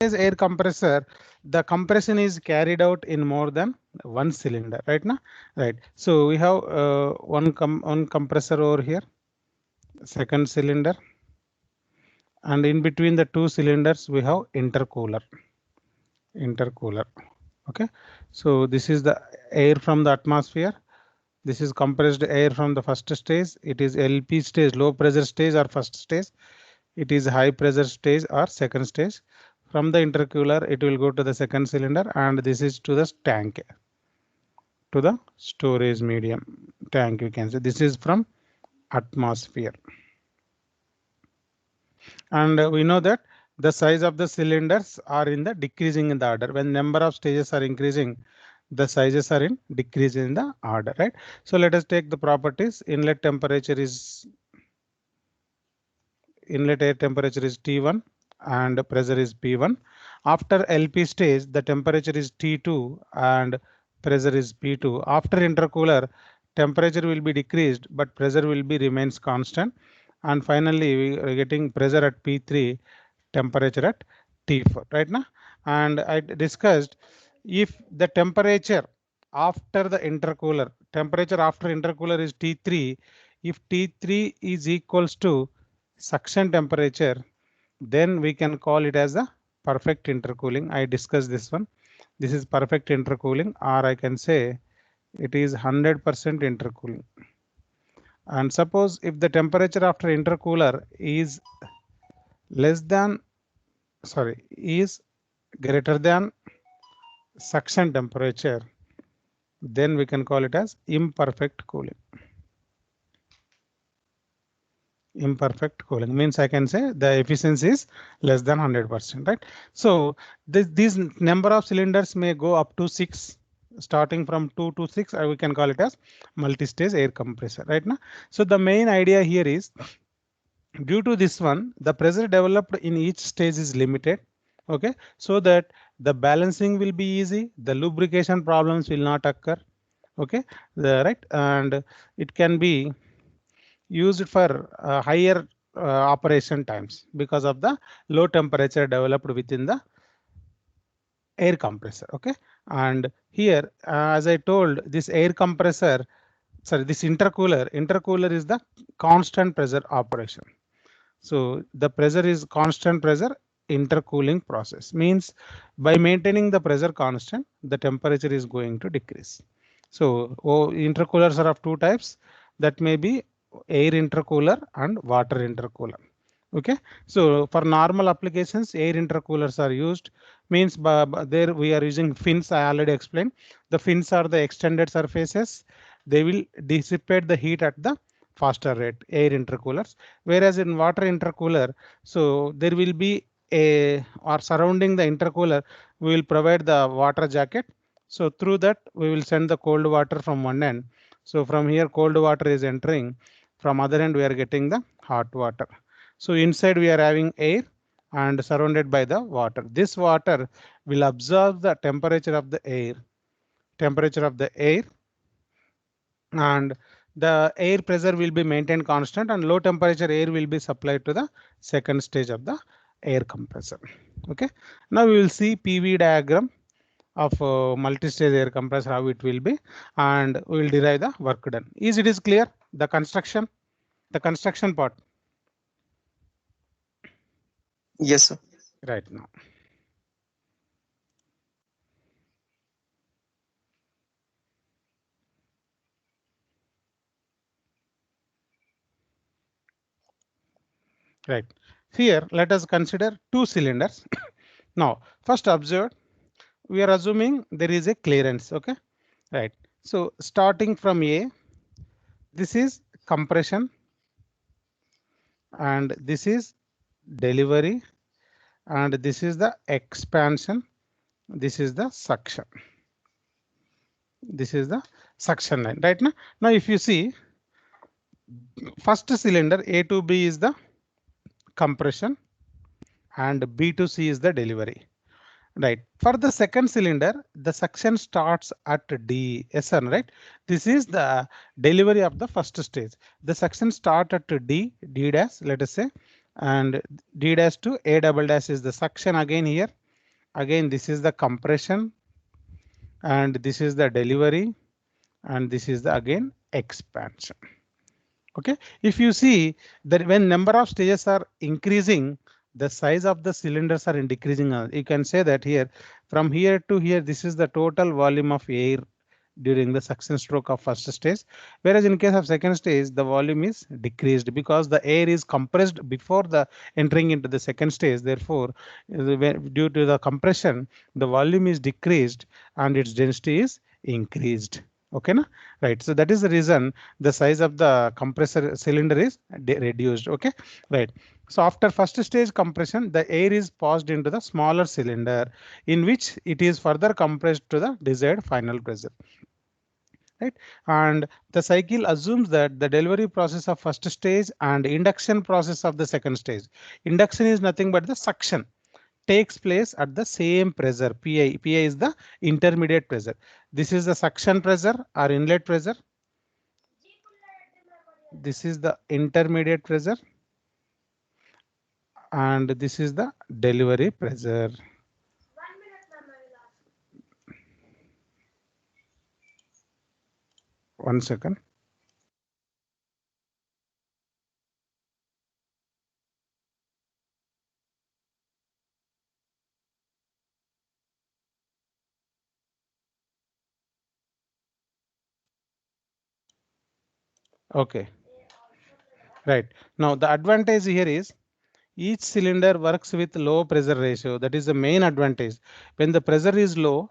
air compressor, the compression is carried out in more than one cylinder, right now? Right. So we have one compressor over here, second cylinder, and in between the two cylinders we have intercooler. Okay. So this is the air from the atmosphere. This is compressed air from the first stage. It is LP stage, low pressure stage or first stage. It is high pressure stage or second stage. From the intercooler, it will go to the second cylinder, and this is to the tank, to the storage medium tank. You can say this is from atmosphere. And we know that the size of the cylinders are in the decreasing in the order. When number of stages are increasing, the sizes are in decrease in the order, right? So let us take the properties. Inlet temperature is inlet air temperature is T1 and pressure is P1. After LP stage, the temperature is T2 and pressure is P2. After intercooler, temperature will be decreased, but pressure will be remains constant. And finally, we are getting pressure at P3, temperature at T4, right now. And I discussed if the temperature after the intercooler, temperature after intercooler is T3, if T3 is equals to suction temperature, then we can call it as a perfect intercooling. I discussed this one. This is perfect intercooling, or I can say it is 100% intercooling. And suppose if the temperature after intercooler is less than, sorry, is greater than suction temperature, then we can call it as imperfect cooling. Imperfect cooling means I can say the efficiency is less than 100%, right? So these number of cylinders may go up to 6, starting from 2 to 6, we can call it as multi-stage air compressor, right now. So the main idea here is, due to this one, the pressure developed in each stage is limited. Okay, so that the balancing will be easy, the lubrication problems will not occur. Okay, right, and it can be used for higher operation times because of the low temperature developed within the air compressor. Okay, and here as I told, this air compressor, sorry, this intercooler is the constant pressure operation. So the pressure is constant pressure. Intercooling process means by maintaining the pressure constant, the temperature is going to decrease. So intercoolers are of two types, that may be air intercooler and water intercooler. Okay, so for normal applications, air intercoolers are used. Means there we are using fins. I already explained. The fins are the extended surfaces. They will dissipate the heat at the faster rate, air intercoolers. Whereas in water intercooler, so there will be a, or surrounding the intercooler, we will provide the water jacket. So through that we will send the cold water from one end. So from here cold water is entering, from other end we are getting the hot water. So inside we are having air and surrounded by the water. This water will absorb the temperature of the air, and the air pressure will be maintained constant, and low temperature air will be supplied to the second stage of the air compressor. Okay, now we will see PV diagram of multi-stage air compressor, how it will be, and we will derive the work done. Is it is clear, the construction part? Yes, sir. Right now. Right. Here, let us consider two cylinders. Now, first observe, we are assuming there is a clearance. Okay. Right. So starting from A, this is compression and this is delivery and this is the expansion. This is the suction. This is the suction line, right? Now, if you see, first cylinder A to B is the compression and B to C is the delivery. Right. For the second cylinder, the suction starts at D, SN, right? This is the delivery of the first stage. The suction start at D dash, let us say, and D dash to A double dash is the suction again here. Again, this is the compression, and this is the delivery, and this is the again expansion. Okay, if you see that when number of stages are increasing, the size of the cylinders are decreasing. You can say that here from here to here, this is the total volume of air during the suction stroke of first stage, whereas in case of second stage the volume is decreased because the air is compressed before the entering into the second stage. Therefore, due to the compression, the volume is decreased and its density is increased. Okay, na? Right. So that is the reason the size of the compressor cylinder is reduced. Okay, right. So after first stage compression, the air is passed into the smaller cylinder in which it is further compressed to the desired final pressure. Right, and the cycle assumes that the delivery process of first stage and induction process of the second stage. Induction is nothing but the suction takes place at the same pressure. PI is the intermediate pressure. This is the suction pressure or inlet pressure. This is the intermediate pressure, and this is the delivery pressure. One second. Okay, right. Now the advantage here is each cylinder works with low pressure ratio. That is the main advantage. When the pressure is low,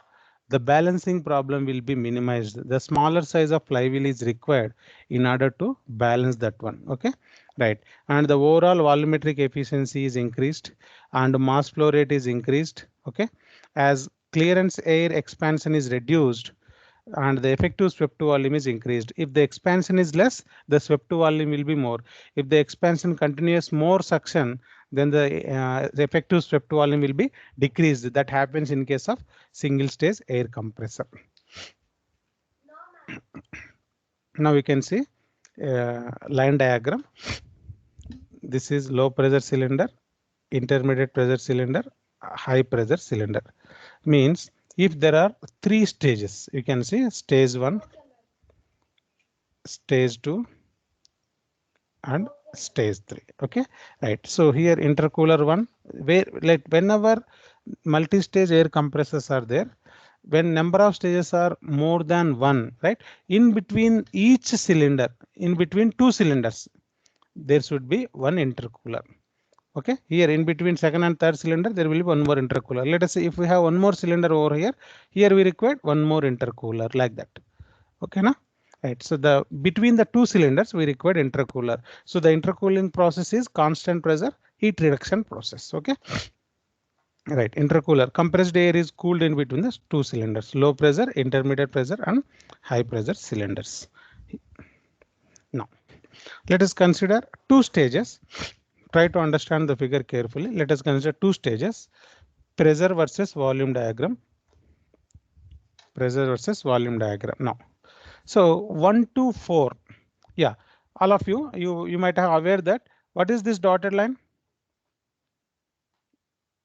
the balancing problem will be minimized. The smaller size of flywheel is required in order to balance that one. Okay, right. And the overall volumetric efficiency is increased and mass flow rate is increased. Okay, as clearance air expansion is reduced and the effective swept volume is increased. If the expansion is less, the swept volume will be more. If the expansion continues more suction, then the effective swept volume will be decreased. That happens in case of single stage air compressor. Now we can see line diagram. This is low pressure cylinder, intermediate pressure cylinder, high pressure cylinder. Means if there are three stages, you can see stage 1, stage 2, and stage 3. Okay, right. So here intercooler 1, where like whenever multi-stage air compressors are there, when number of stages are more than 1, right, in between each cylinder, in between two cylinders, there should be one intercooler. Okay, here in between second and third cylinder, there will be one more intercooler. Let us say if we have one more cylinder over here, here we require one more intercooler like that. Okay, na? Right. So the between the two cylinders we require intercooler. So the intercooling process is constant pressure heat reduction process. Okay. Right. Intercooler, compressed air is cooled in between the two cylinders, low pressure, intermediate pressure, and high pressure cylinders. Now let us consider two stages. Try to understand the figure carefully. Let us consider two stages: pressure versus volume diagram. Pressure versus volume diagram. Now, so 1 to 4. Yeah, all of you might have aware that what is this dotted line?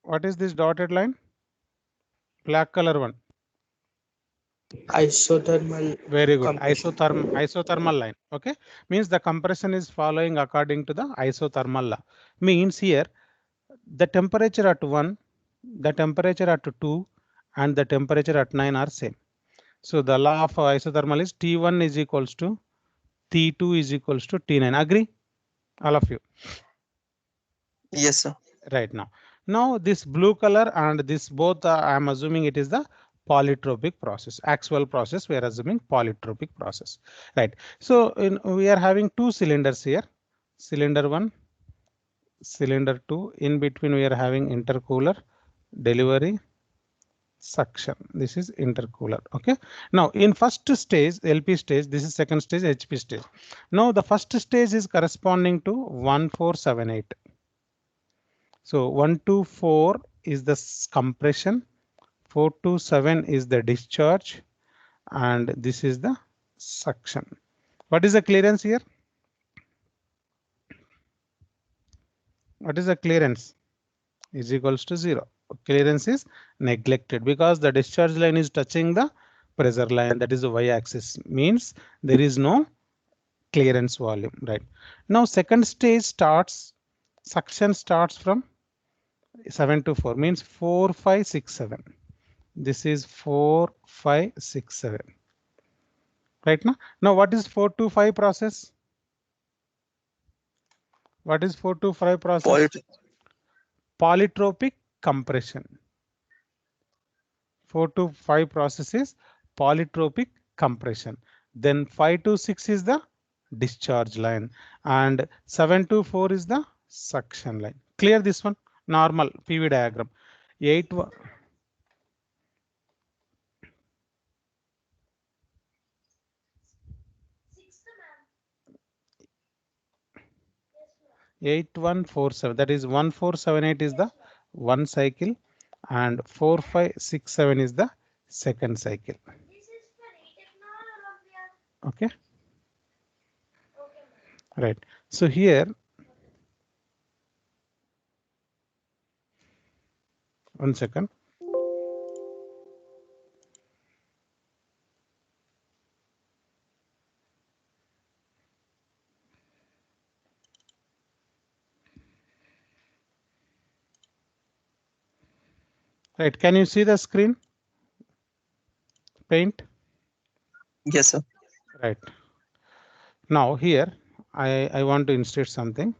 What is this dotted line? Black color one. Isothermal. Very good. Compression. Isothermal line. Okay, means the compression is following according to the isothermal law. Means here the temperature at 1, the temperature at 2, and the temperature at 9 are same. So the law of isothermal is T1 is equals to T2 is equals to T9. Agree? All of you. Yes, sir. Right now. Now this blue color and this both I am assuming it is the polytropic process, actual process. We are assuming polytropic process, right? So we are having two cylinders here, cylinder 1, cylinder 2. In between we are having intercooler, delivery, suction. This is intercooler. Okay. Now in first stage, LP stage, this is second stage, HP stage. Now the first stage is corresponding to 1478. So 1 to 4 is the compression, 4 to 7 is the discharge, and this is the suction. What is the clearance here? What is the clearance? Is equals to 0. clearance is neglected because the discharge line is touching the pressure line, that is the y-axis, means there is no clearance volume. Right now, second stage starts, suction starts from 7 to 4, means 4, 5, 6, 7. This is 4, 5, 6, 7. Right now, what is 4 to 5 process? What is 4 to 5 process? Polytropic compression. 4 to 5 process is polytropic compression. Then 5 to 6 is the discharge line and 7 to 4 is the suction line. Clear this one? Normal PV diagram. 8 8147, that is 1478 is the one cycle and 4567 is the second cycle. Okay. Right. So here, one second. Right. Can you see the screen? Paint. Yes, sir. Right. Now here I want to insert something.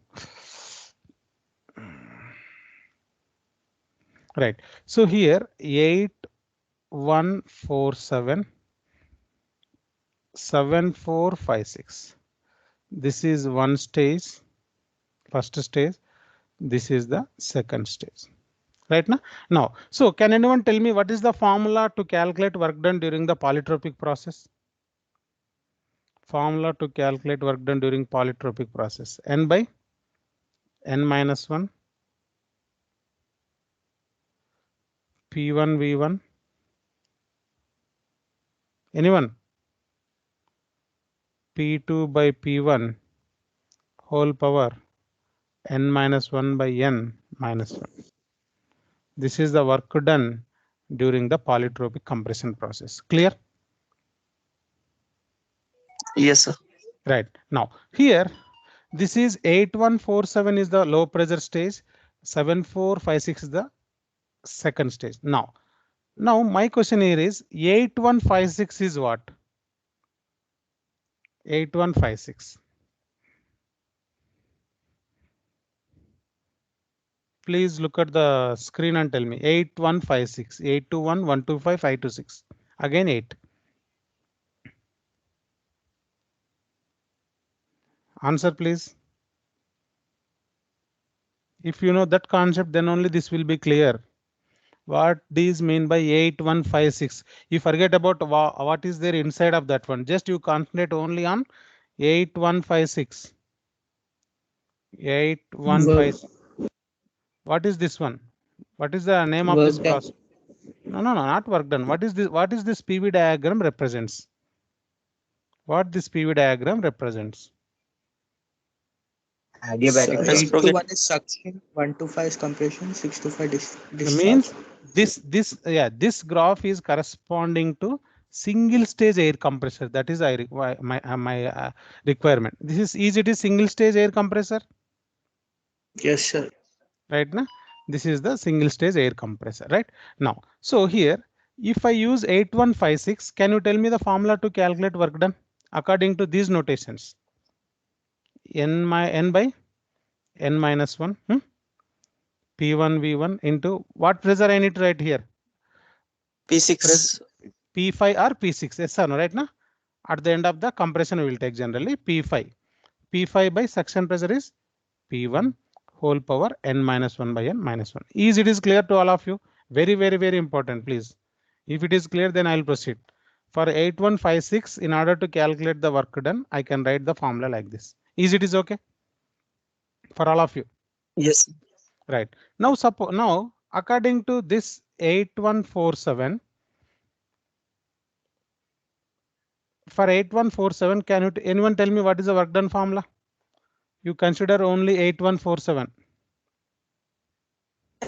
Right. So here 8147 7456. This is one stage, first stage. This is the second stage. Right now. Now, so can anyone tell me what is the formula to calculate work done during the polytropic process? Formula to calculate work done during polytropic process. N by N minus 1 P1 V1. Anyone? P2 by P1 whole power N minus 1 by N minus 1. This is the work done during the polytropic compression process. Clear? Yes, sir. Right. Now here, this is 8147 is the low pressure stage, 7456 is the second stage. Now my question here is 8156 is what? 8156. Please look at the screen and tell me. 8156, 821, 125, 526. Again 8. Answer please. If you know that concept, then only this will be clear. What these mean by 8156? You forget about what is there inside of that one. Just you concentrate only on 8156. 8156. What is this one? What is the name of this process? No, not work done. What is this? What is this PV diagram represents? What this PV diagram represents? Adiabatic. Let's 8 to forget. 1 is suction, 1 to 5 is compression, 6 to 5 discharge. Means this graph is corresponding to single stage air compressor. That is my requirement. This is it is single stage air compressor? Yes, sir. Right now, this is the single stage air compressor. Right now, so here if I use 8156, can you tell me the formula to calculate work done according to these notations? N by N minus 1 P1 V1 into what pressure I need to write here? P6. P5 or P6. Yes or no? Right now, at the end of the compression we will take generally P5. P5 by suction pressure is P1 whole power N minus 1 by N minus 1. Is it is clear to all of you? Very important, please. If it is clear, then I'll proceed. For 8156, in order to calculate the work done, I can write the formula like this. Is it is okay for all of you? Yes. Right. Now suppose according to this 8147, for 8147, can anyone tell me what is the work done formula? You consider only 8147.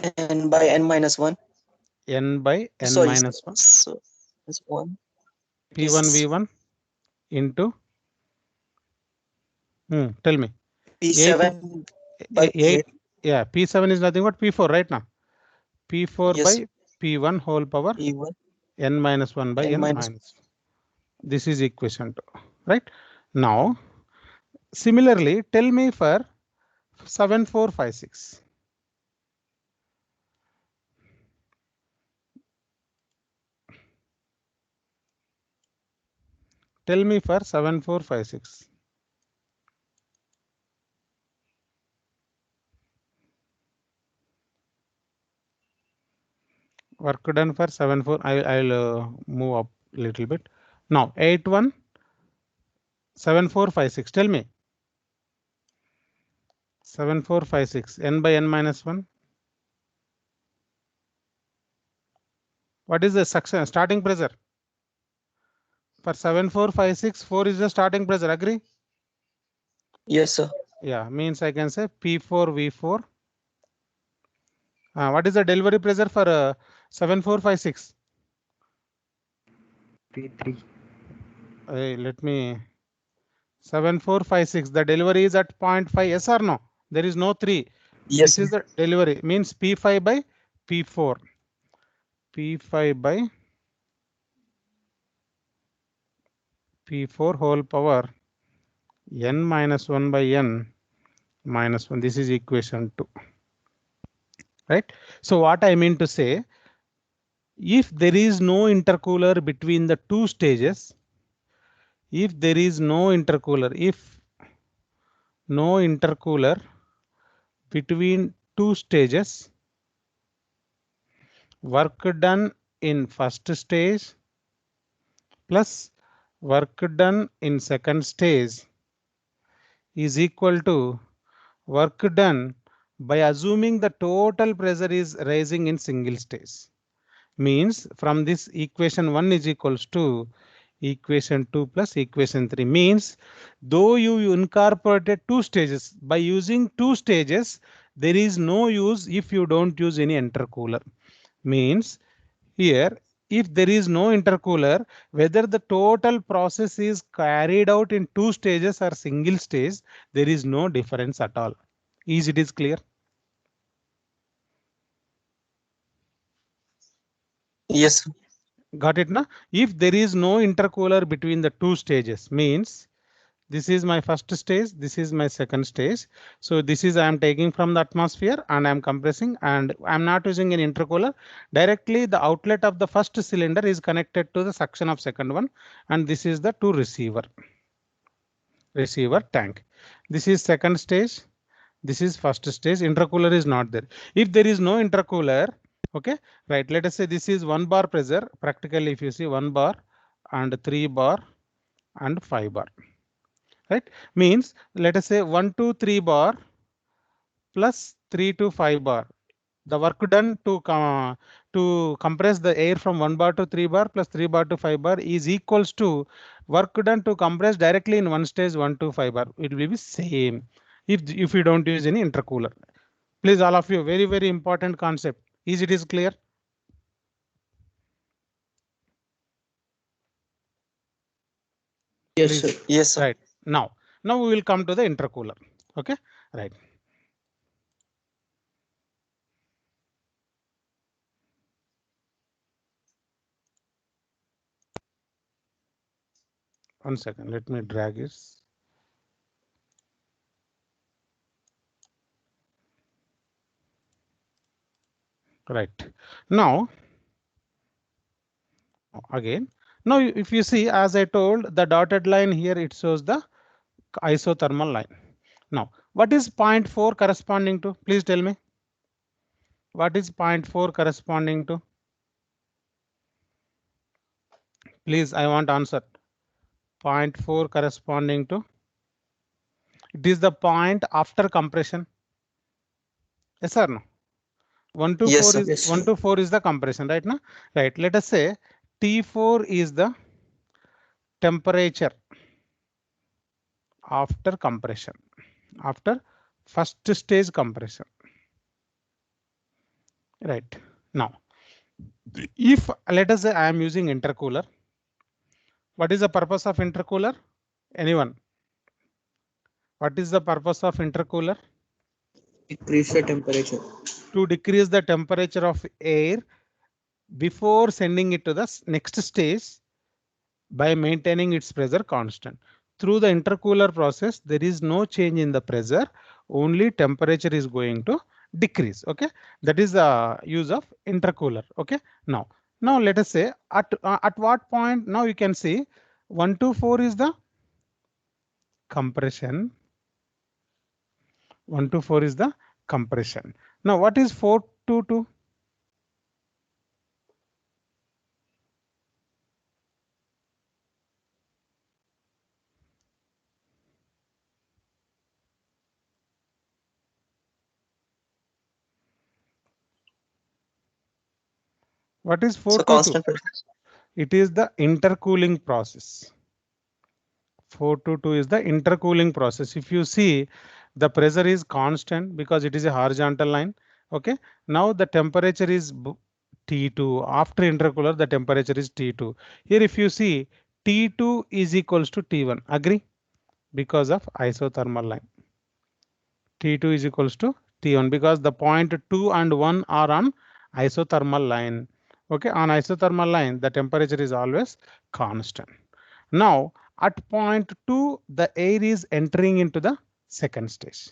N by N minus 1. N by N Sorry, minus 1. so it's 1. P1 V1 into. Tell me. P7 by 8. Yeah, P7 is nothing but P4 right now. P4 yes, by P1 whole power P1 N minus 1 by N N minus. minus. This is equation 2, right? Now, similarly, tell me for 7, 4, 5, 6. Tell me for 7, 4, 5, 6. Work done for 7, 4. I'll move up a little bit. Now, 8, 1, 7, 4, 5, 6. Tell me. 7, 4, 5, 6. N by N minus 1. What is the suction starting pressure? For 7, 4, 5, 6, 4 is the starting pressure. Agree? Yes, sir. Yeah, means I can say P4 V4. What is the delivery pressure for 7, 4, 5, 6? P3. Let me 7, 4, 5, 6. The delivery is at 0.5. Yes or no? There is no 3. Yes, This is the delivery. Means P5 by P4. P5 by P4 whole power N minus 1 by N minus 1. This is equation 2. Right? So what I mean to say, if there is no intercooler between the two stages, if there is no intercooler, between two stages, work done in first stage plus work done in second stage is equal to work done by assuming the total pressure is rising in single stage. Means from this equation 1 is equals to equation 2 plus equation 3. Means though you incorporated two stages, by using two stages, there is no use if you don't use any intercooler. Means here, if there is no intercooler, whether the total process is carried out in two stages or single stage, there is no difference at all. Is it is clear? yes, Got it, na? If there is no intercooler between the two stages, means this is my first stage, this is my second stage. So this is I am taking from the atmosphere and I am compressing, and I am not using an intercooler. Directly the outlet of the first cylinder is connected to the suction of second one, and this is the two receiver tank. This is second stage. This is first stage. Intercooler is not there. If there is no intercooler, okay, right, let us say this is 1 bar pressure. Practically, if you see 1 bar and 3 bar and 5 bar, right, means let us say 1 to 3 bar plus 3 to 5 bar. The work done to compress the air from 1 bar to 3 bar plus 3 bar to 5 bar is equals to work done to compress directly in one stage 1 to 5 bar. It will be same if you don't use any intercooler. Please, all of you, very, very important concept. Is it is clear? Yes, Please. sir. yes, sir. Right. Now we will come to the intercooler. Okay, right. One second, let me drag this. Right. Now, again, now if you see, as I told, the dotted line here, it shows the isothermal line. Now, what is 0.4 corresponding to? Please tell me. What is 0.4 corresponding to? Please, I want answer. 0.4 corresponding to? It is the point after compression. Yes or no? 1 to Yes, 4 sir. is Yes. 1 to 4 is the compression, right? No? Right. Let us say T4 is the temperature after compression, after first stage compression. Right. Now, if let us say I am using intercooler, what is the purpose of intercooler? Anyone? What is the purpose of intercooler? Increase the temperature. To decrease the temperature of air before sending it to the next stage by maintaining its pressure constant. Through the intercooler process, there is no change in the pressure, only temperature is going to decrease. Okay, that is the use of intercooler. Okay, now let us say at what point, now you can see 1 to 4 is the compression. 1 to 4 is the compression. Now what is 4 to 2? What is 4 So to 2? constant pressure. It is the intercooling process. 4 to 2 is the intercooling process. If you see, the pressure is constant because it is a horizontal line. Okay. Now the temperature is T2. After intercooler, the temperature is T2. Here, if you see, T2 is equals to T1. Agree? Because of isothermal line. T2 is equals to T1 because the point 2 and 1 are on isothermal line. Okay. On isothermal line, the temperature is always constant. Now, at point 2, the air is entering into the second stage.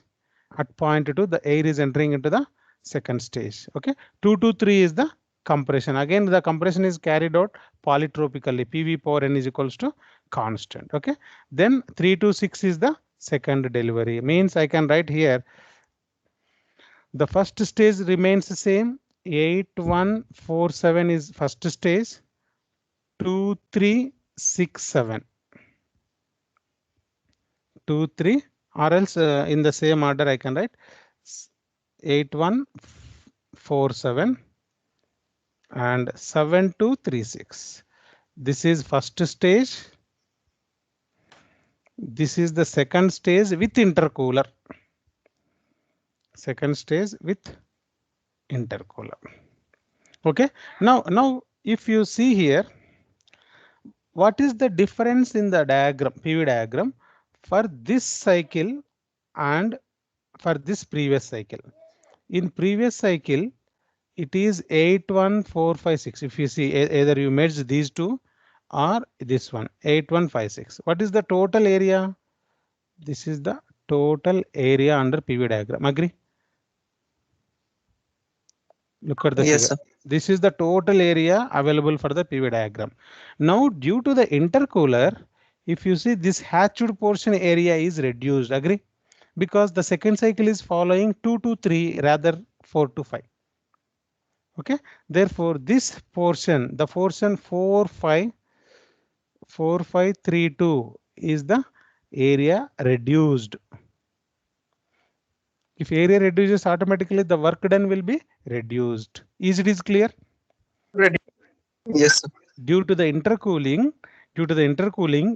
At point 2, the air is entering into the second stage. Okay, 2 to 3 is the compression. Again, the compression is carried out polytropically. PV power n is equals to constant. Okay, then 3 to 6 is the second delivery. Means I can write here the first stage remains the same. 8147 is first stage. 2367. 2, 3, or else in the same order I can write 8147 and 7236. This is first stage. This is the second stage with intercooler. Second stage with intercooler. Okay. Now if you see here, what is the difference in the diagram, PV diagram, for this cycle and for this previous cycle? In previous cycle, it is 81456. If you see, either you merge these two or this one, 8156. What is the total area? This is the total area under PV diagram. Agree? Look at the Yes, figure. sir. This is the total area available for the PV diagram. Now, due to the intercooler, if you see, this hatched portion area is reduced. Agree? Because the second cycle is following 2 to 3 rather 4 to 5. Okay, therefore this portion, the portion 4532 is the area reduced. If area reduces, automatically the work done will be reduced. Is it is clear? Yes, sir. Due to the intercooling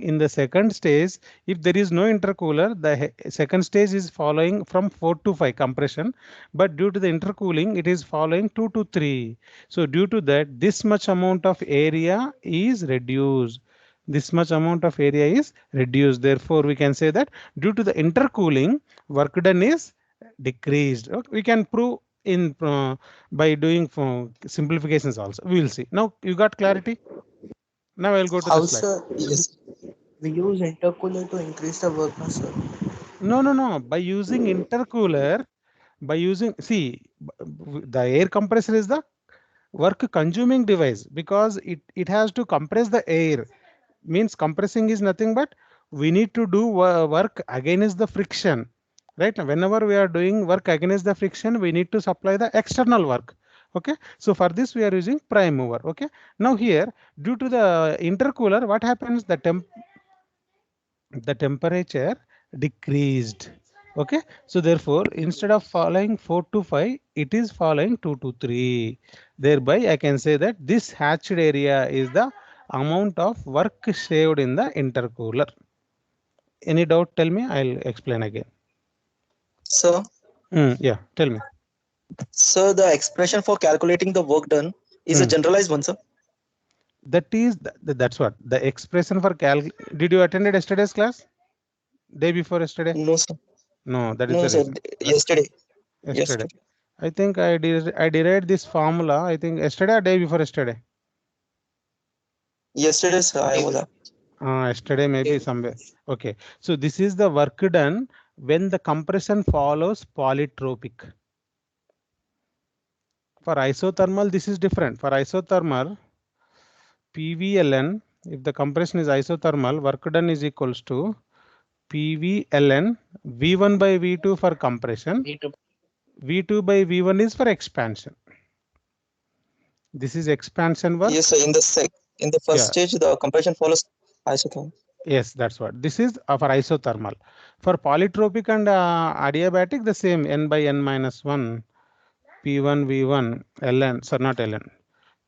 in the second stage, if there is no intercooler, the second stage is following from 4 to 5 compression, but due to the intercooling, it is following 2 to 3. So due to that, this much amount of area is reduced. This much amount of area is reduced. Therefore, we can say that due to the intercooling, work done is decreased. Okay, we can prove in by doing simplifications also. We will see. Now you got clarity. Now I'll go to the How, slide. sir? Yes. We use intercooler to increase the work, no, sir. No. By using intercooler, see, the air compressor is the work consuming device because it has to compress the air. Means compressing is nothing but we need to do work against the friction. Right? Whenever we are doing work against the friction, we need to supply the external work. Okay, so for this we are using prime mover. Okay, now here due to the intercooler, what happens? The temperature decreased. Okay, so therefore instead of following 4 to 5, it is following 2 to 3. Thereby I can say that this hatched area is the amount of work saved in the intercooler. Any doubt? Tell me, I'll explain again. So, Yeah, tell me. So the expression for calculating the work done is a generalized one, sir. That is, that's what the expression for Did you attend yesterday's class? Day before yesterday? No, sir. No, that is No, the sir. reason. Yesterday. Yesterday. I think I derived this formula. I think yesterday or day before yesterday. Yesterday, sir, I was up. Yesterday maybe somewhere. Okay, so this is the work done when the compression follows polytropic. For isothermal, this is different. For isothermal, PVLN, if the compression is isothermal, work done is equals to PVLN V1 by V2 for compression. V2 by V1 is for expansion. This is expansion work. Yes, sir. In the first stage, the compression follows isothermal. Yes, that's what. This is for isothermal. For polytropic and adiabatic, the same n by n minus 1, P1 V1 ln, sir, not ln,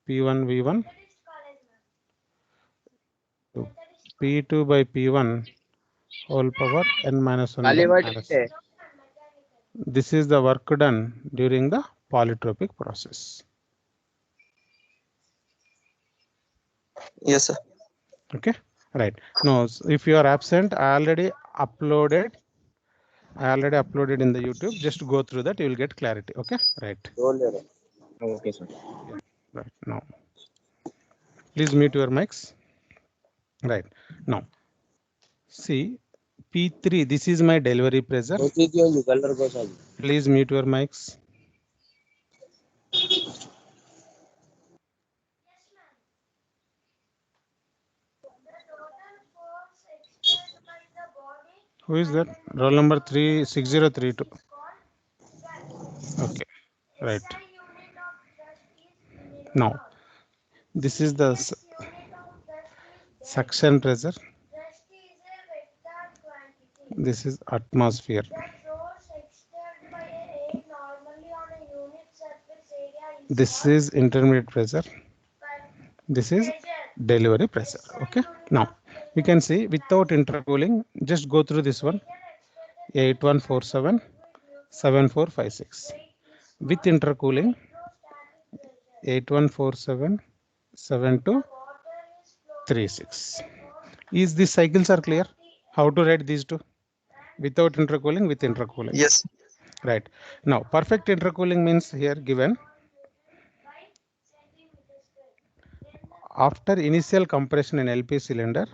P1 V1, P2 by P1 whole power n minus 1 by minus. This is the work done during the polytropic process. Yes, sir. Okay, right. No, if you are absent, I already uploaded in the YouTube. Just go through that, you will get clarity. Okay, right. Okay, sir. Right now, please mute your mics. Right now, see P3. This is my delivery pressure. Please mute your mics. Who is that? Roll number 36032. Okay, right. Now, this is the suction pressure. This is atmosphere. This is intermediate pressure. This is delivery pressure. Okay. Now, you can see without intercooling, just go through this one. 8147 7456. With intercooling, 8147 7236. Is these cycles are clear? How to write these two? Without intercooling, with intercooling. Yes. Right. Now, perfect intercooling means here given after initial compression in LP cylinder,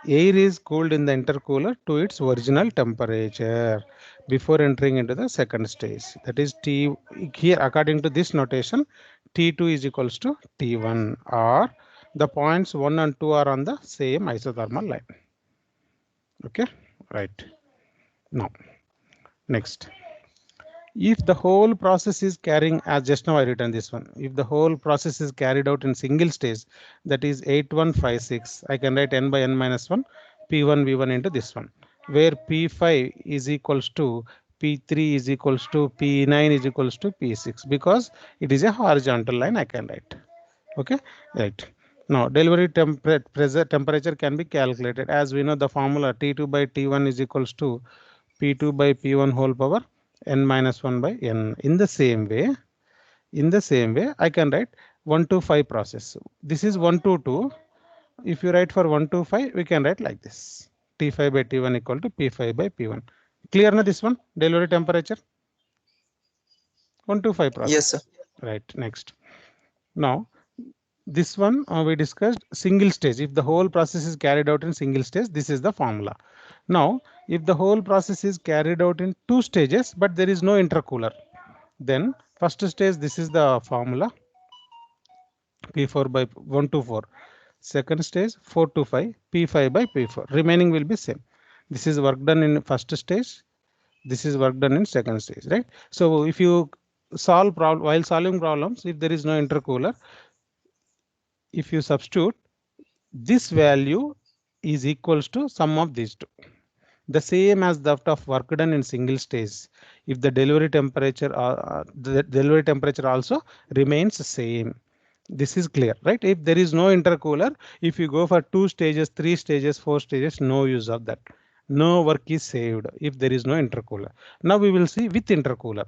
air is cooled in the intercooler to its original temperature before entering into the second stage. That is T here according to this notation, T2 is equals to T1, or the points 1 and 2 are on the same isothermal line. Okay, right. Now, next. If the whole process is carrying, as just now I written this one, if the whole process is carried out in single stage, that is 8156, I can write n by n minus 1, P1 V1 into this one, where P5 is equals to P3 is equals to P9 is equals to P6, because it is a horizontal line I can write. Okay, right. Now, delivery temperature can be calculated. As we know, the formula T2 by T1 is equals to P2 by P1 whole power n minus 1 by n. In the same way, I can write 1 to 5 process. This is 1 to 2. If you write for 1 to 5, we can write like this. T5 by T1 equal to P5 by P1. Clear na this one? Delivery temperature? 1 to 5 process. Yes, sir. Right, next. Now, this one we discussed single stage. If the whole process is carried out in single stage, this is the formula. Now, if the whole process is carried out in 2 stages, but there is no intercooler, then first stage, this is the formula P4 by 1 to 4. Second stage 4 to 5, P5 by P4. Remaining will be same. This is work done in first stage. This is work done in second stage, right? So if you solve problem while solving problems, if there is no intercooler, if you substitute, this value is equals to sum of these two. The same as that of work done in single stage. If the delivery temperature also remains same. This is clear, right? If there is no intercooler, if you go for 2 stages, 3 stages, 4 stages, no use of that. No work is saved if there is no intercooler. Now we will see with intercooler.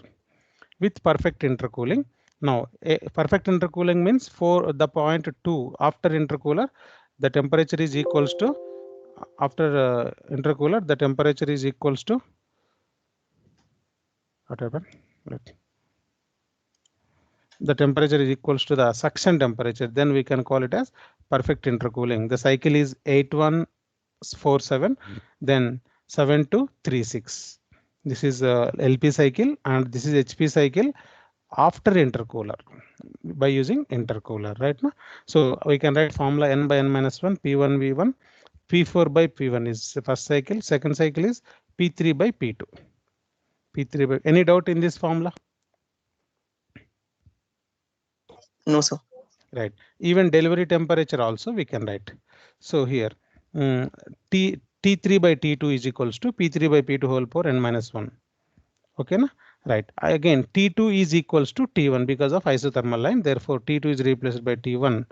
with perfect intercooling. Now, perfect intercooling means for the point 2 after intercooler, the temperature is equals to after intercooler, the temperature is equals to what happened? The temperature is equals to the suction temperature. Then we can call it as perfect intercooling. The cycle is 8147, then 7236. This is LP cycle and this is HP cycle after intercooler by using intercooler, right now. So we can write formula n by n minus 1 P1 V1, P4 by P1 is the first cycle, second cycle is P3 by P2. P3 by any doubt in this formula? No, sir. Right. Even delivery temperature also we can write. So here T3 by T2 is equals to P3 by P2 whole power n minus 1. Okay, na? Right. Again, T2 is equals to T1 because of isothermal line. Therefore, T2 is replaced by T1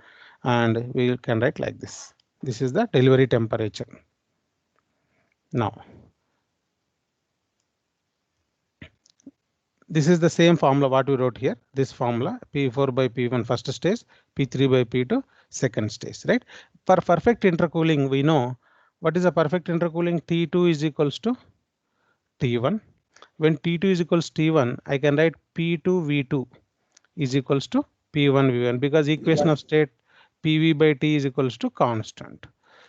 and we can write like this. This is the delivery temperature. Now, this is the same formula what we wrote here. This formula P4 by P1 first stage, P3 by P2 second stage, right? For perfect intercooling, we know what is a perfect intercooling. T2 is equals to T1. When T2 is equals to T1, I can write P2 V2 is equals to P1 V1 because equation of state PV by T is equals to constant.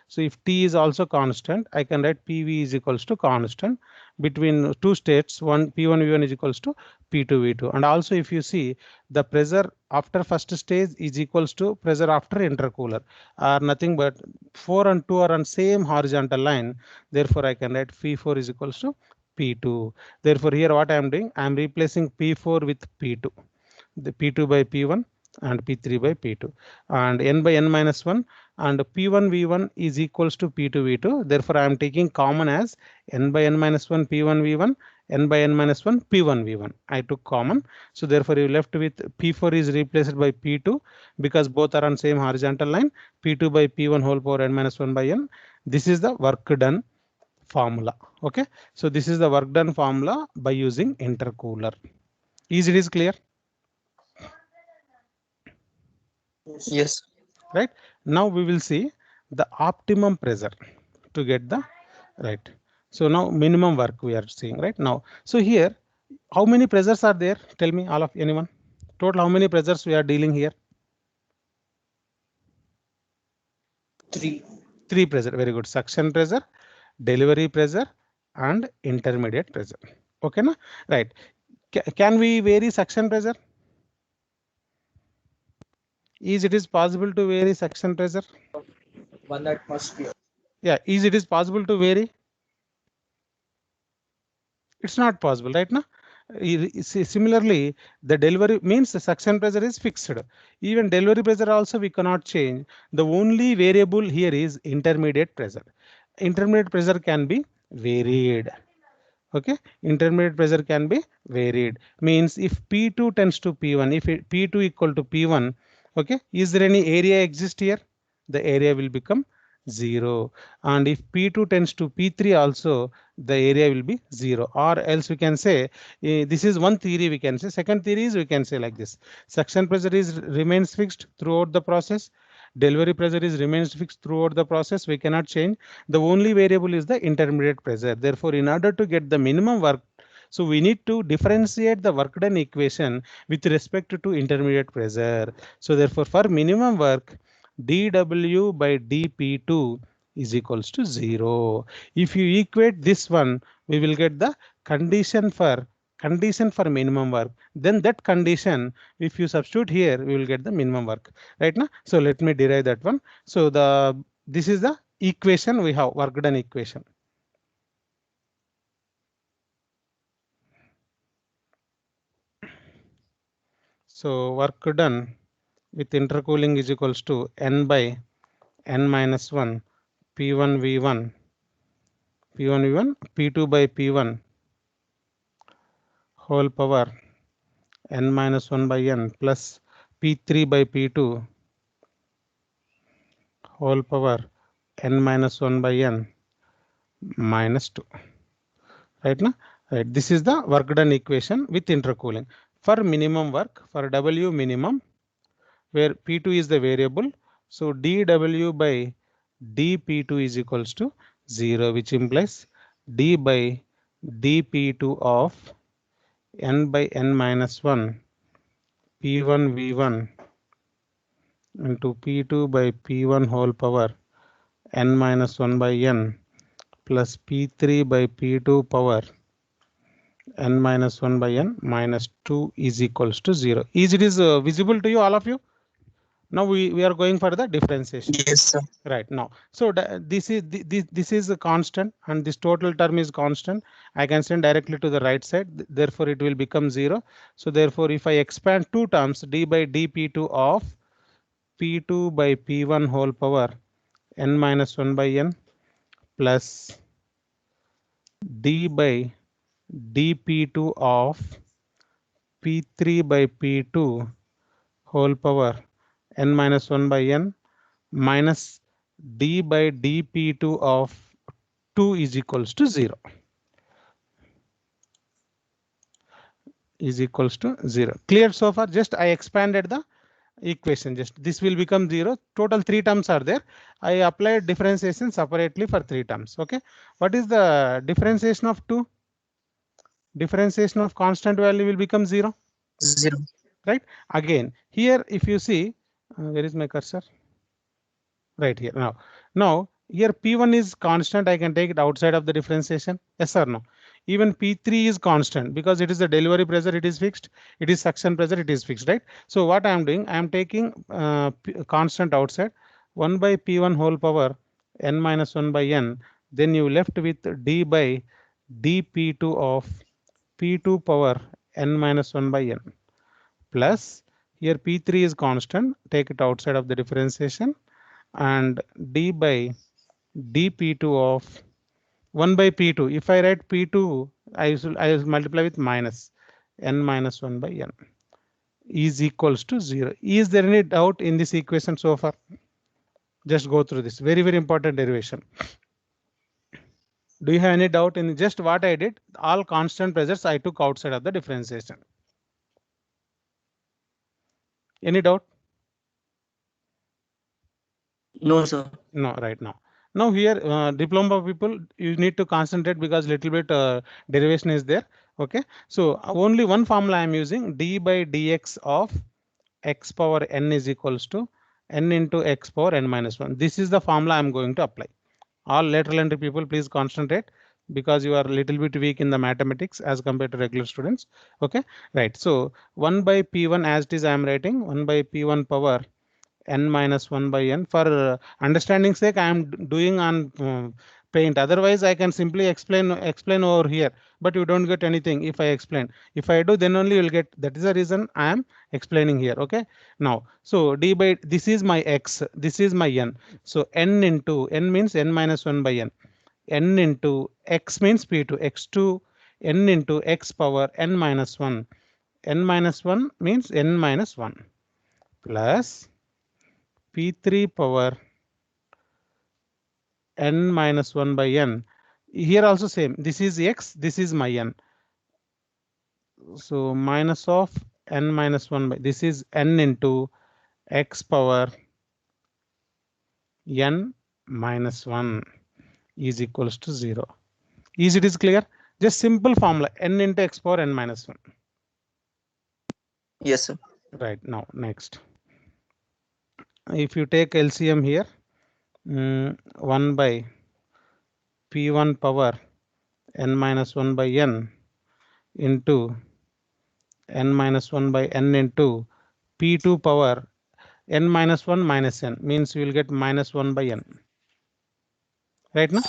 So if T is also constant, I can write PV is equals to constant between two states. One P1 V1 is equals to P2 V2. And also if you see the pressure after first stage is equals to pressure after intercooler are nothing but 4 and 2 are on same horizontal line. Therefore, I can write P4 is equals to P2. Therefore, here what I am doing, I am replacing P4 with P2. The P2 by P1 and P3 by P2 and n by n minus 1 and P1 V1 is equals to P2 V2. Therefore, I am taking common as n by n minus 1 P1 V1, n by n minus 1 P1 V1. I took common. So therefore, you left with P4 is replaced by P2 because both are on same horizontal line. P2 by P1 whole power n minus 1 by n. This is the work done formula. Okay. So this is the work done formula by using intercooler. Is it is clear? Yes. Right. Now we will see the optimum pressure to get the right. So now minimum work we are seeing right now. So here, how many pressures are there? Tell me, all of anyone. Total how many pressures we are dealing here? 3. 3 pressure. Very good. Suction pressure, delivery pressure, and intermediate pressure. Okay, na? Right. Can we vary suction pressure? Is it is possible to vary suction pressure? 1 atmosphere. Yeah, is it is possible to vary? It's not possible, right? Now, similarly, the delivery means the suction pressure is fixed. Even delivery pressure also we cannot change. The only variable here is intermediate pressure. Intermediate pressure can be varied. Okay, intermediate pressure can be varied. Means if P2 tends to P1, if P2 equal to P1, okay, is there any area exist here? The area will become 0. And if P2 tends to P3 also, the area will be 0. Or else we can say, this is one theory we can say. Second theory is we can say like this. Suction pressure is remains fixed throughout the process. Delivery pressure is remains fixed throughout the process. We cannot change. The only variable is the intermediate pressure. Therefore, in order to get the minimum work, so we need to differentiate the work done equation with respect to intermediate pressure. So therefore, for minimum work, dW by dP2 is equals to 0. If you equate this one, we will get the condition for minimum work. Then that condition, if you substitute here, we will get the minimum work. Right now, so let me derive that one. So this is the equation we have, work done equation. So work done with intercooling is equals to n by n minus 1 P1 V1 P2 by P1 whole power n minus 1 by n plus P3 by P2 whole power n minus 1 by n minus 2. Right now, right. This is the work done equation with intercooling. For minimum work, for W minimum, where P2 is the variable, so dW by dP2 is equals to 0, which implies d by dP2 of n by n minus 1 P1 V1 into P2 by P1 whole power n minus 1 by n plus P3 by P2 power n minus 1 by n minus 2 is equals to 0. Is it is visible to you, all of you? Now we are going for the differentiation. Yes, sir. Right now. So this is a constant and this total term is constant. I can send directly to the right side. Therefore, it will become 0. So therefore, if I expand two terms, d by dP2 of P2 by P1 whole power n minus 1 by n plus d by dP2 of P3 by P2 whole power n minus 1 by n minus d by dP2 of 2 is equals to 0. Is equals to 0. Clear so far? Just I expanded the equation. Just this will become 0. Total 3 terms are there. I applied differentiation separately for 3 terms. Okay. What is the differentiation of 2? Differentiation of constant value will become 0. 0. Right. Again, here if you see, where is my cursor? Right here. Now here P1 is constant. I can take it outside of the differentiation. Yes or no? Even P3 is constant because it is the delivery pressure. It is fixed. It is suction pressure. It is fixed, right? So what I am doing, I am taking constant outside 1 by P1 whole power n minus 1 by n. Then you left with d by dP2 of P2 power n minus 1 by n plus here P3 is constant. Take it outside of the differentiation. And d by dP2 of 1 by P2. If I write P2, I will multiply with minus n minus 1 by n is equals to 0. Is there any doubt in this equation so far? Just go through this. Very, very important derivation. Do you have any doubt in just what I did? All constant pressures I took outside of the differentiation. Any doubt? No, sir. No, right now. Now here, diploma people, you need to concentrate because little bit derivation is there. Okay, so only one formula I am using, d by dx of x power n is equals to n into x power n minus 1. This is the formula I am going to apply. All lateral entry people, please concentrate because you are a little bit weak in the mathematics as compared to regular students. Okay, right. So 1 by P1 as it is I am writing 1 by P1 power n minus 1 by n. For understanding sake, I am doing on paint. Otherwise, I can simply explain over here, but you don't get anything if I explain. If I do, then only you will get. That is the reason I am explaining here. Okay. Now, so d by this is my x, this is my n. So n into n means n minus 1 by n. N into x means P2, x2, n into x power n minus 1. N minus 1 means n minus 1 plus P3 power n minus 1 by n. Here also same. This is x, this is my n. So minus of n minus 1 by this is n into x power n minus 1 is equals to 0. Is it is clear? Just simple formula n into x power n minus 1. Yes, sir. Right now, next. If you take LCM here, 1 by P1 power n minus 1 by n into n minus 1 by n into P2 power n minus 1 minus n means you will get minus 1 by n. Right now,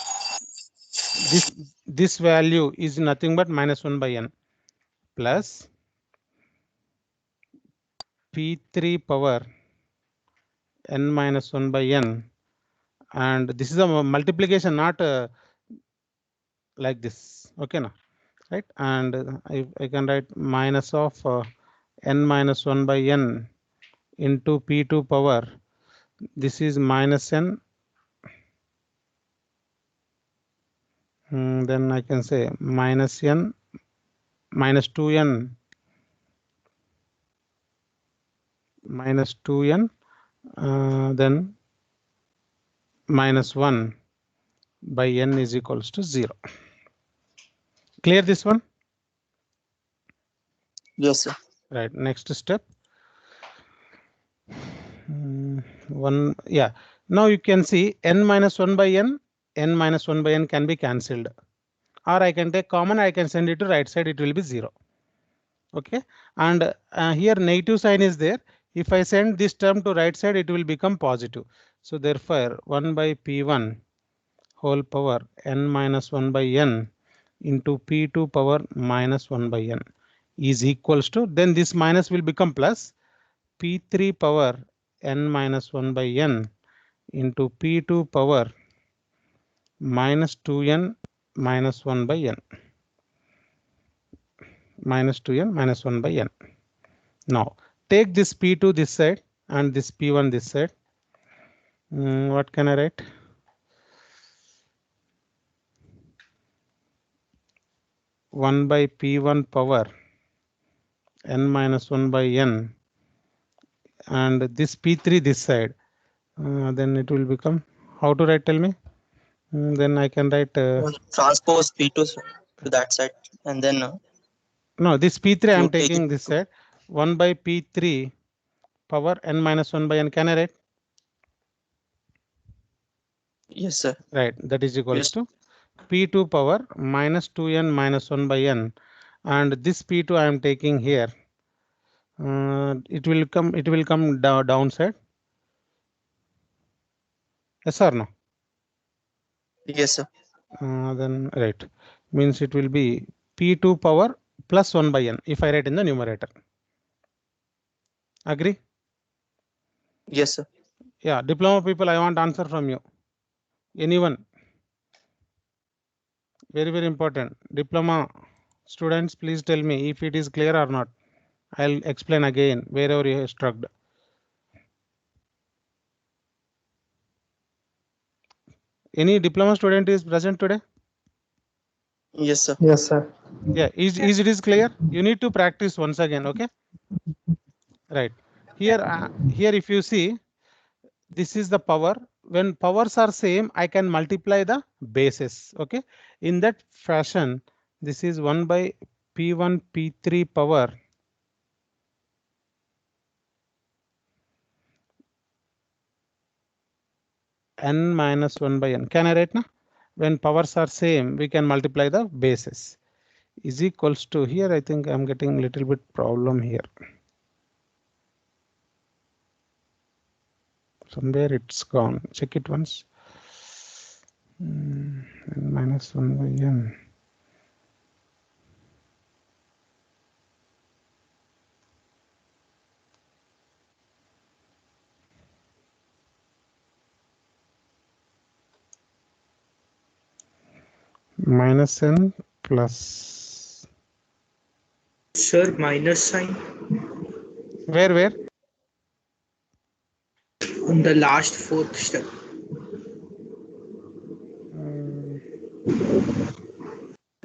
this value is nothing but minus 1 by n plus P3 power n minus 1 by n, and this is a multiplication, not like this. Okay, now, right? And I can write minus of n minus 1 by n into P2 power. This is minus n. Then I can say minus n minus 2n minus 2n, then minus 1 by n is equals to 0. Clear this one? Yes, sir. Right. Next step. One. Yeah. Now you can see n minus 1 by n minus 1 by n can be cancelled. Or I can take common, I can send it to right side, it will be 0. Okay. And here negative sign is there. If I send this term to right side, it will become positive. So therefore 1 by p1 whole power n minus 1 by n into p2 power minus 1 by n is equals to, then this minus will become plus p3 power n minus 1 by n into p2 power minus 2n minus 1 by n minus 2n minus 1 by n. Now take this p2 this side and this p1 this side. What can I write? One by p1 power n minus 1 by n and this p3 this side. Then it will become, how to write, tell me? Then I can write Transpose P2 to that side, and then no, this p3 I am you take taking it this to- side. 1 by p3 power n minus 1 by n. Can I write? Yes, sir. Right, that is equals Yes. to p2 power minus 2n minus 1 by n, and this p2 I am taking here. It will come downside. Yes or no? Yes, sir. Then right, means it will be p2 power plus 1 by n if I write in the numerator. Agree? Yes, sir. Yeah, diploma people, I want answer from you. Anyone? Very, very important. Diploma students, please tell me if it is clear or not. I'll explain again wherever you have struck. Any diploma student is present today? Yes, sir. Yes, sir. Yeah, is it is clear? You need to practice once again, okay? Right. Here, if you see, this is the power. When powers are same, I can multiply the bases, okay? In that fashion, this is 1 by p1 p3 power n minus 1 by n. Can I write now? When powers are same, we can multiply the bases. Is equals to, here I think I'm getting little bit problem here. Somewhere it's gone. Check it once. N minus 1 by n. Minus n plus. Sir, minus sign Where? on the last fourth step.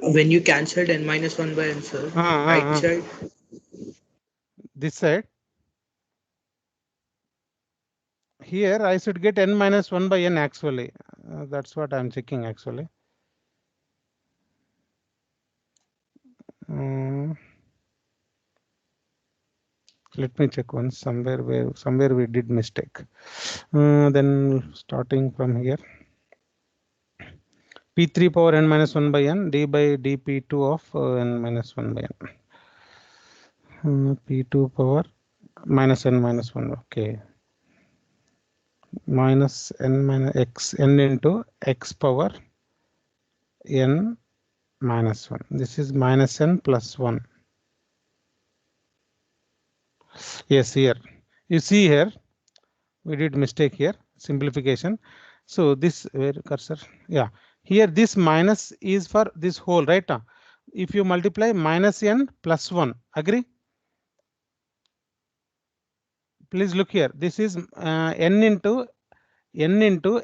When you cancelled n minus 1 by n, sir, right side. This side. Here I should get n minus 1 by n actually. That's what I'm checking actually. Let me check once. Somewhere we did mistake. Then starting from here. P3 power n minus 1 by n d by dp2 of n minus 1 by n. P2 power minus n minus 1. Okay. Minus n minus x n into x power n minus 1. This is minus n plus 1. Yes, here you see here we did mistake here, simplification. So this, where cursor? Yeah, here this minus is for this whole, right? If you multiply minus n plus 1, agree? Please look here. This is n into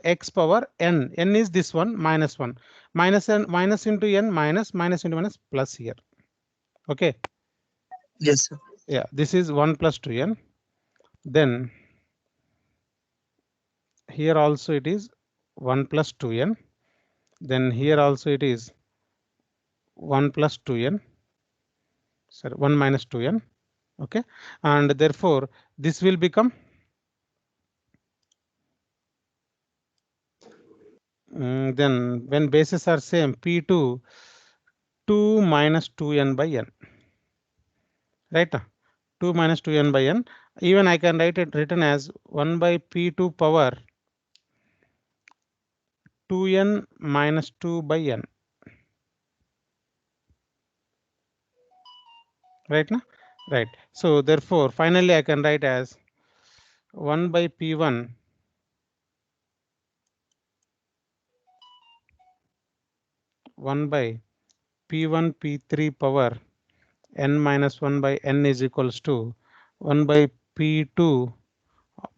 x power n. N is this one, minus 1. Minus n, minus into n, minus into minus, plus here. Okay. Yes, sir. Yeah, this is 1 plus 2n. Then here also it is 1 plus 2n. Then here also it is 1 plus 2n. Sorry, 1 minus 2n. Okay, and therefore this will become then when bases are same, P2 2 minus 2n by n. Right? 2 minus 2n by n. Even I can write it written as 1 by P2 power 2n minus 2 by n. Right now? Right. So therefore, finally I can write as 1 by P1 1 by P1 P3 power n minus 1 by n is equals to 1 by P2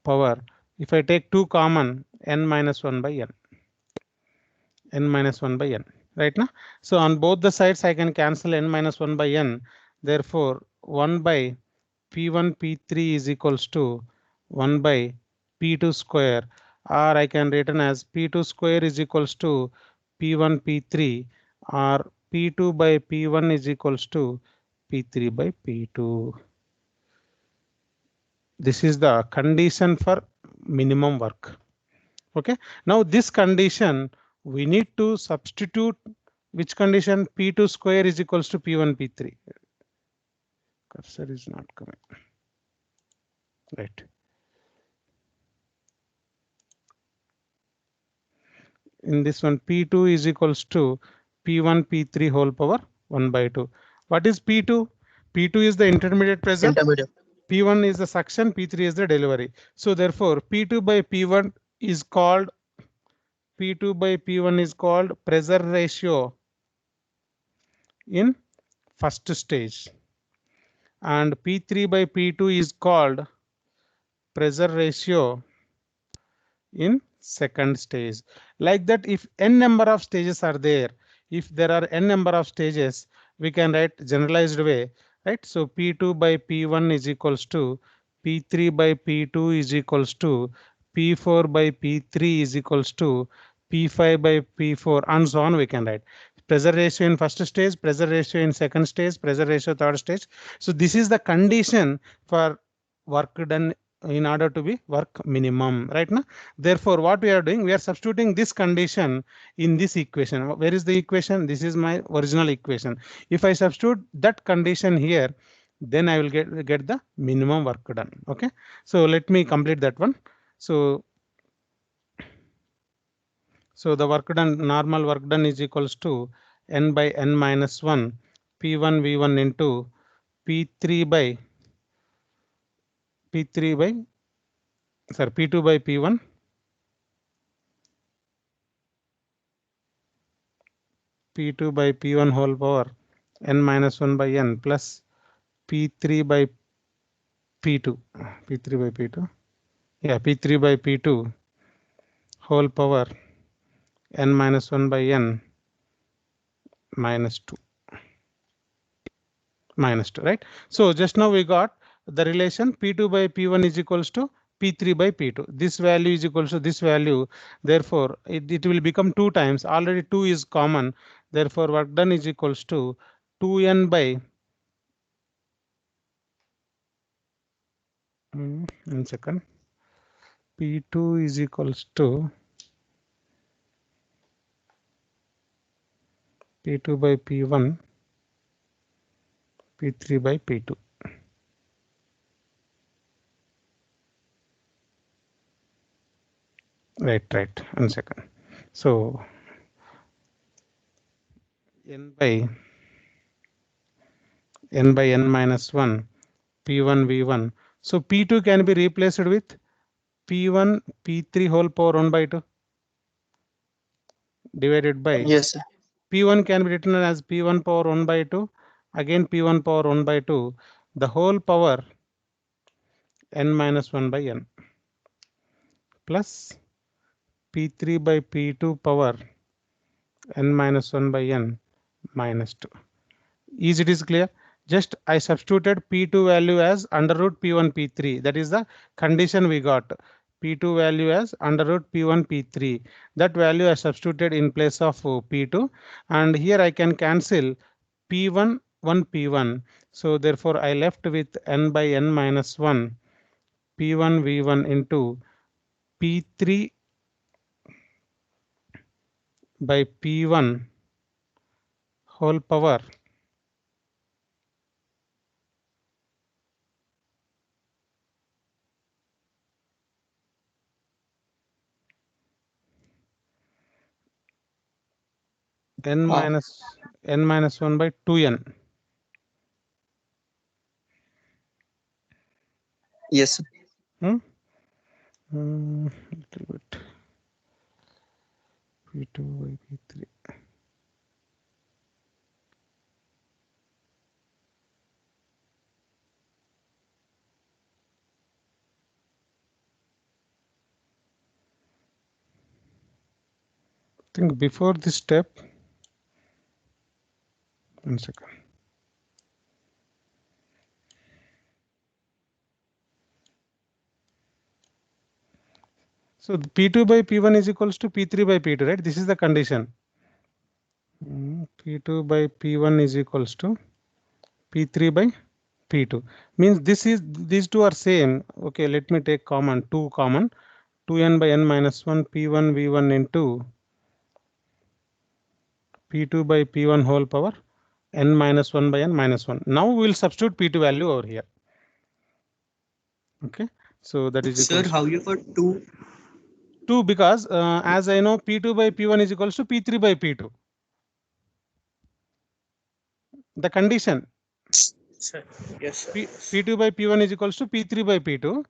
power. If I take 2 common, n minus 1 by n minus 1 by n. Right now? So on both the sides I can cancel n minus 1 by n. Therefore, 1 by P1 P3 is equals to 1 by P2 square, or I can written as P2 square is equals to P1 P3, or P2 by P1 is equals to P3 by P2. This is the condition for minimum work. Okay, now this condition we need to substitute which condition? P2 square is equals to P1 P3. Cursor is not coming. Right. In this one, P2 is equals to P1 P3 whole power 1 by 2. What is P2? P2 is the intermediate pressure. Intermediate. P1 is the suction, P3 is the delivery. So therefore, P2 by P1 is called pressure ratio in first stage, and P3 by P2 is called pressure ratio in second stage. Like that, if n number of stages are there, if there are n number of stages, we can write generalized way, right? So P2 by P1 is equals to P3 by P2 is equals to P4 by P3 is equals to P5 by P4, and so on we can write. Pressure ratio in first stage, pressure ratio in second stage, pressure ratio third stage. So this is the condition for work done in order to be work minimum, right now. Therefore, what we are doing, we are substituting this condition in this equation. Where is the equation? This is my original equation. If I substitute that condition here, then I will get the minimum work done. Okay, so let me complete that one. So the work done, normal work done is equals to n by n minus 1 P1 V1 into P2 by P1 P2 by P1 whole power n minus 1 by n plus P3 by P2. Yeah, P3 by P2 whole power n minus 1 by n minus 2. Right? So just now we got the relation P2 by P1 is equals to P3 by P2. This value is equals to this value. Therefore, it will become 2 times. Already 2 is common. Therefore, work done is equals to 2n by 1 second. P2 is equals to P2 by P1, P3 by P2. Right. 1 second. So n by n minus 1 P1 V1. So P2 can be replaced with P1 P3 whole power 1 by 2 divided by Yes, sir. P1 can be written as P1 power 1 by 2, again P1 power 1 by 2, the whole power n minus 1 by n plus P3 by P2 power n minus 1 by n minus 2. Is it is clear? Just I substituted P2 value as under root P1 P3. That is the condition we got. P2 value as under root P1 P3. That value I substituted in place of P2, and here I can cancel P1 1 P1. So therefore I left with n by n minus 1 P1 V1 into P3 by P1 whole power n minus 1 by 2n. Yes. Little bit. P2 by P3. I think before this step, 1 second. So P2 by P1 is equals to P3 by P2, right? This is the condition. P2 by P1 is equals to P3 by P2. Means these two are same. Okay, let me take common 2 common. 2n by n minus 1 P1 V1 into P2 by P1 whole power n minus 1 by n minus 1. Now we will substitute P2 value over here. Okay, so that is Sir, how you got 2? 2 because as I know P2 by P1 is equals to P3 by P2. The condition. Sir. Yes, sir. P2 by P1 is equals to P3 by P2.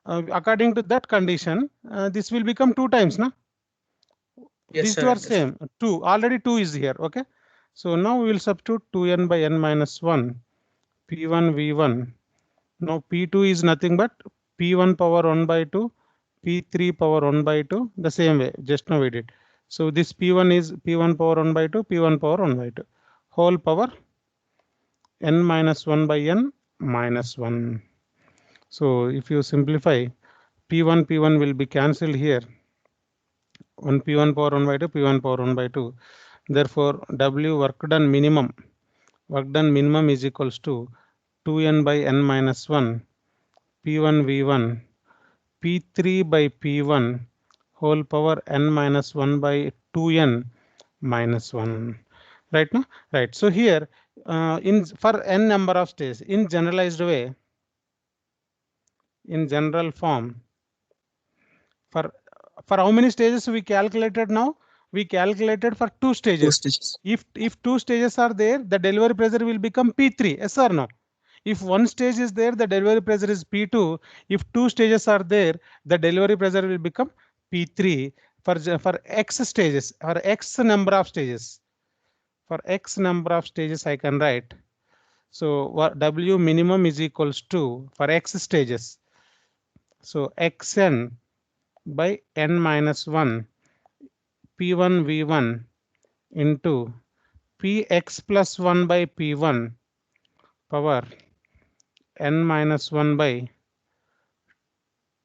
According to that condition, this will become 2 times, na? Yes, These sir, two are understand. same. 2 already 2 is here. Okay, so now we will substitute 2n by n minus 1 P1 V1. Now P2 is nothing but P1 power 1 by 2 P3 power 1 by 2. The same way just now we did. So this P1 is P1 power 1 by 2 P1 power 1 by 2 whole power n minus 1 by n minus 1. So if you simplify, P1 will be cancelled here. 1 P1 power 1 by 2 P1 power 1 by 2. Therefore W work done minimum is equals to 2n by n minus 1 P1 V1 P3 by P1 whole power n minus 1 by 2n minus 1. Right now, right. So here for n number of stages in generalized way, in general form, for how many stages we calculated now? We calculated for 2 stages. 2 stages. If 2 stages are there, the delivery pressure will become P3. Yes or no? If 1 stage is there, the delivery pressure is P2. If 2 stages are there, the delivery pressure will become P3 for X stages, or X number of stages. For X number of stages, I can write. So what W minimum is equals to for X stages. So Xn by n minus 1 P1 V1 into Px plus 1 by P1 power n minus 1 by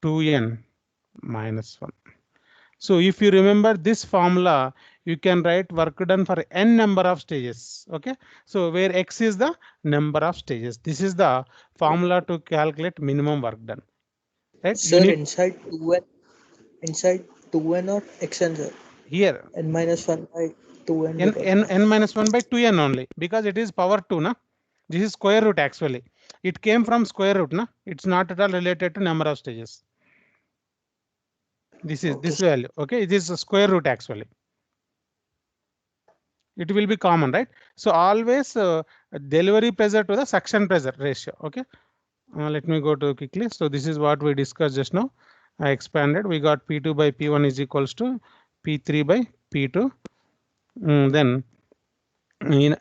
2n minus 1. So if you remember this formula, you can write work done for n number of stages. Okay, so where x is the number of stages. This is the formula to calculate minimum work done. Right? Sir, inside 2n or xn, sir? Here n minus 1 by 2n. n minus 1 by 2n only, because it is power 2, na? This is square root actually. It came from square root, na? It's not at all related to number of stages. This is this value. Okay, it is a square root actually. It will be common, right? So always delivery pressure to the suction pressure ratio. Okay, let me go to quickly. So this is what we discussed just now. I expanded. We got P2 by P1 is equals to P3 by P2. Then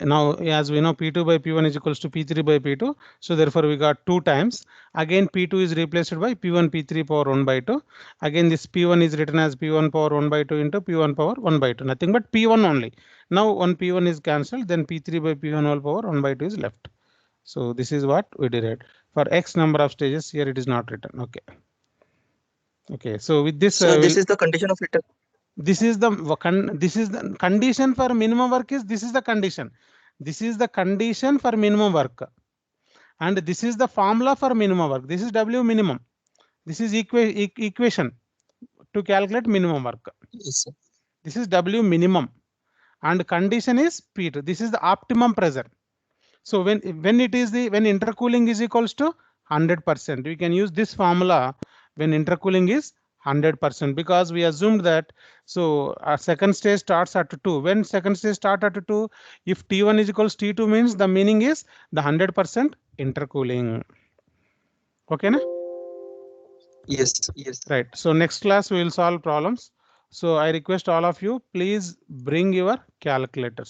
now as we know, P2 by P1 is equals to P3 by P2. So therefore we got 2 times. Again P2 is replaced by P1 P3 power 1 by 2. Again this P1 is written as P1 power 1 by 2 into P1 power 1 by 2. Nothing but P1 only. Now one P1 is cancelled. Then P3 by P1 whole power 1 by 2 is left. So this is what we did for X number of stages. Here it is not written. Okay. Okay. So with this, So this is the condition of it. this is the condition for minimum work is this is the condition. This is the condition for minimum work. And this is the formula for minimum work. This is W minimum. This is equation to calculate minimum work. Yes, sir. This is W minimum. And condition is P2. This is the optimum pressure. So when intercooling is equals to 100%, we can use this formula when intercooling is 100%, because we assumed that. So our second stage starts at 2. When second stage start at 2, if T1 is equals T2 means the meaning is the 100% intercooling. Okay, na? Yes, yes. Right. So next class we will solve problems. So I request all of you, please bring your calculators.